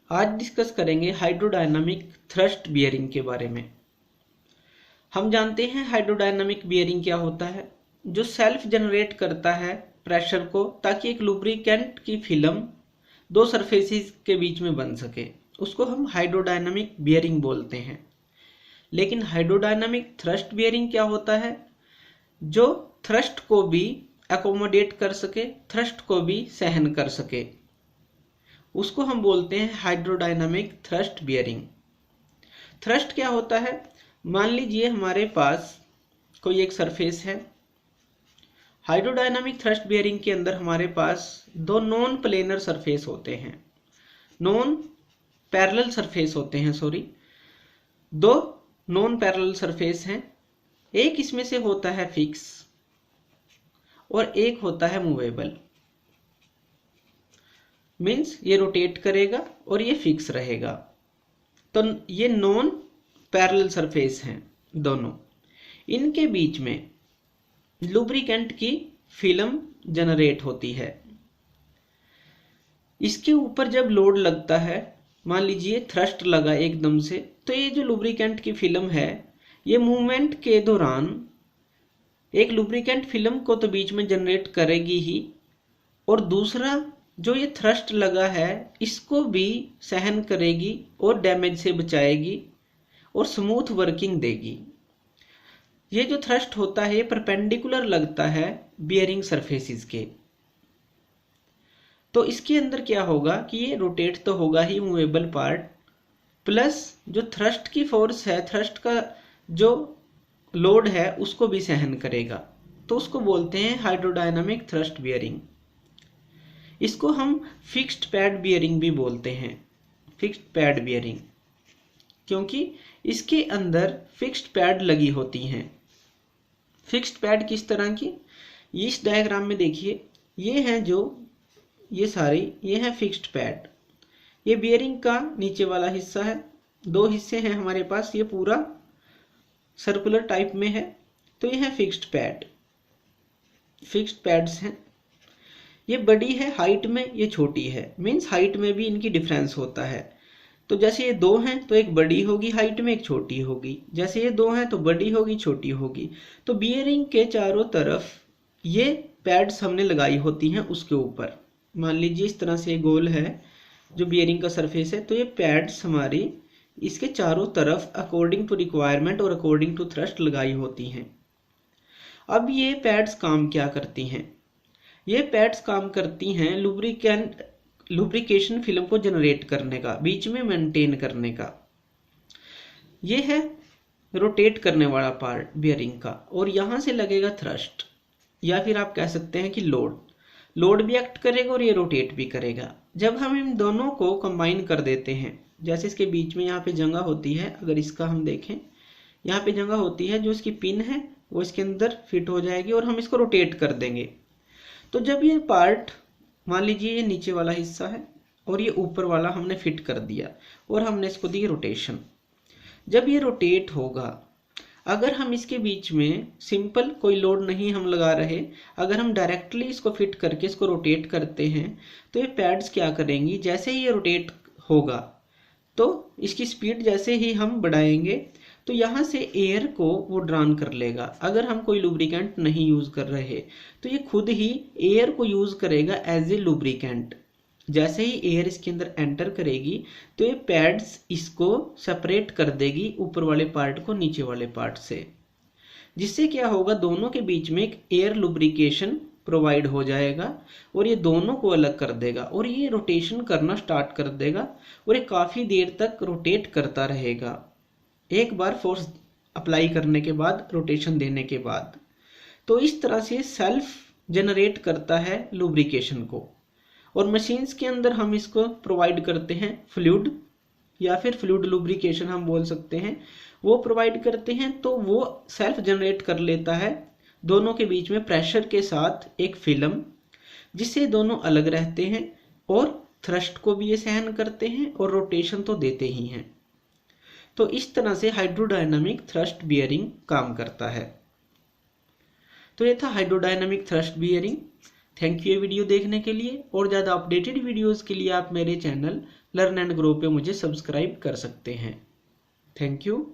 आज डिस्कस करेंगे hydrodynamic thrust bearing के बारे में। हम जानते हैं हाइड्रोडायनामिक बियरिंग क्या होता है, जो सेल्फ जनरेट करता है प्रेशर को ताकि एक लुब्रिकेंट की फिल्म दो सरफेसेस के बीच में बन सके, उसको हम हाइड्रोडायनामिक बियरिंग बोलते हैं। लेकिन हाइड्रोडायनामिक थ्रस्ट बियरिंग क्या होता है, जो थ्रस्ट को भी एकोमोडेट कर सके, थ्रस्ट को भी सहन कर सके, उसको हम बोलते हैं हाइड्रोडायनामिक थ्रस्ट बियरिंग। थ्रस्ट क्या होता है, मान लीजिए हमारे पास कोई एक सरफेस है। हाइड्रोडायनामिक थ्रस्ट बियरिंग के अंदर हमारे पास दो नॉन प्लेनर सरफेस होते हैं, नॉन पैरेलल सरफेस होते हैं, दो नॉन पैरेलल सरफेस हैं। एक इसमें से होता है फिक्स और एक होता है मूवेबल। मीन्स ये रोटेट करेगा और ये फिक्स रहेगा। तो ये नॉन पैरेलल सरफेस हैं दोनों। इनके बीच में लुब्रिकेंट की फिल्म जनरेट होती है। इसके ऊपर जब लोड लगता है, मान लीजिए थ्रस्ट लगा एकदम से, तो ये जो लुब्रिकेंट की फिल्म है, ये मूवमेंट के दौरान एक लुब्रिकेंट फिल्म को तो बीच में जनरेट करेगी ही, और दूसरा जो ये थ्रस्ट लगा है इसको भी सहन करेगी और डैमेज से बचाएगी और स्मूथ वर्किंग देगी। ये जो थ्रस्ट होता है ये परपेंडिकुलर लगता है बियरिंग सरफेसेस के। तो इसके अंदर क्या होगा कि ये रोटेट तो होगा ही मूवेबल पार्ट, प्लस जो थ्रस्ट की फोर्स है, थ्रस्ट का जो लोड है उसको भी सहन करेगा। तो उसको बोलते हैं हाइड्रोडायनामिक थ्रस्ट बियरिंग। इसको हम फिक्स्ड पैड बियरिंग भी बोलते हैं, फिक्स्ड पैड बियरिंग, क्योंकि इसके अंदर फिक्स्ड पैड लगी होती हैं। फिक्स्ड पैड किस तरह की, इस डायग्राम में देखिए, ये हैं जो ये सारी, ये है फिक्स्ड पैड। ये बियरिंग का नीचे वाला हिस्सा है, दो हिस्से हैं हमारे पास, ये पूरा सर्कुलर टाइप में है। तो ये है फिक्स्ड पैड, फिक्स्ड पैड्स हैं। ये बड़ी है हाइट में, ये छोटी है, मीन्स हाइट में भी इनकी डिफरेंस होता है। तो जैसे ये दो हैं तो एक बड़ी होगी हाइट में, एक छोटी होगी। जैसे ये दो हैं तो बड़ी होगी छोटी होगी। तो बियरिंग के चारों तरफ ये पैड्स हमने लगाई होती हैं उसके ऊपर। मान लीजिए इस तरह से गोल है जो बियरिंग का सरफेस है, तो ये पैड्स हमारी इसके चारों तरफ अकॉर्डिंग टू रिक्वायरमेंट और अकॉर्डिंग टू थ्रस्ट लगाई होती हैं। अब ये पैड्स काम क्या करती हैं, ये पैड्स काम करती हैं लुब्रिकेशन फिल्म को जनरेट करने का, बीच में मेंटेन करने का। ये है रोटेट करने वाला पार्ट बियरिंग का, और यहां से लगेगा थ्रस्ट, या फिर आप कह सकते हैं कि लोड भी एक्ट करेगा और ये रोटेट भी करेगा। जब हम इन दोनों को कंबाइन कर देते हैं, जैसे इसके बीच में यहाँ पे जगह होती है, अगर इसका हम देखें, यहाँ पे जगह होती है, जो इसकी पिन है वो इसके अंदर फिट हो जाएगी और हम इसको रोटेट कर देंगे। तो जब ये पार्ट, मान लीजिए ये नीचे वाला हिस्सा है और ये ऊपर वाला हमने फिट कर दिया और हमने इसको दी रोटेशन। जब ये रोटेट होगा, अगर हम इसके बीच में सिंपल कोई लोड नहीं हम लगा रहे, अगर हम डायरेक्टली इसको फिट करके इसको रोटेट करते हैं, तो ये पैड्स क्या करेंगी, जैसे ही ये रोटेट होगा तो इसकी स्पीड जैसे ही हम बढ़ाएंगे तो यहाँ से एयर को वो ड्रान कर लेगा। अगर हम कोई लुब्रिकेंट नहीं यूज कर रहे तो ये खुद ही एयर को यूज करेगा एज ए लुब्रिकेंट। जैसे ही एयर इसके अंदर एंटर करेगी तो ये पैड्स इसको सेपरेट कर देगी, ऊपर वाले पार्ट को नीचे वाले पार्ट से, जिससे क्या होगा, दोनों के बीच में एक एयर लुब्रिकेशन प्रोवाइड हो जाएगा और ये दोनों को अलग कर देगा और ये रोटेशन करना स्टार्ट कर देगा और ये काफी देर तक रोटेट करता रहेगा, एक बार फोर्स अप्लाई करने के बाद, रोटेशन देने के बाद। तो इस तरह से सेल्फ जनरेट करता है लुब्रिकेशन को, और मशीन्स के अंदर हम इसको प्रोवाइड करते हैं फ्लूइड, या फिर फ्लूइड लुब्रिकेशन हम बोल सकते हैं, वो प्रोवाइड करते हैं। तो वो सेल्फ जनरेट कर लेता है दोनों के बीच में प्रेशर के साथ एक फिल्म, जिससे दोनों अलग रहते हैं और थ्रस्ट को भी ये सहन करते हैं और रोटेशन तो देते ही हैं। तो इस तरह से हाइड्रोडायनामिक थ्रस्ट बियरिंग काम करता है। तो ये था hydrodynamic thrust bearing. Thank you ये वीडियो देखने के लिए, और ज़्यादा अपडेटेड वीडियोस के लिए आप मेरे चैनल लर्न एंड ग्रो पे मुझे सब्सक्राइब कर सकते हैं। Thank you.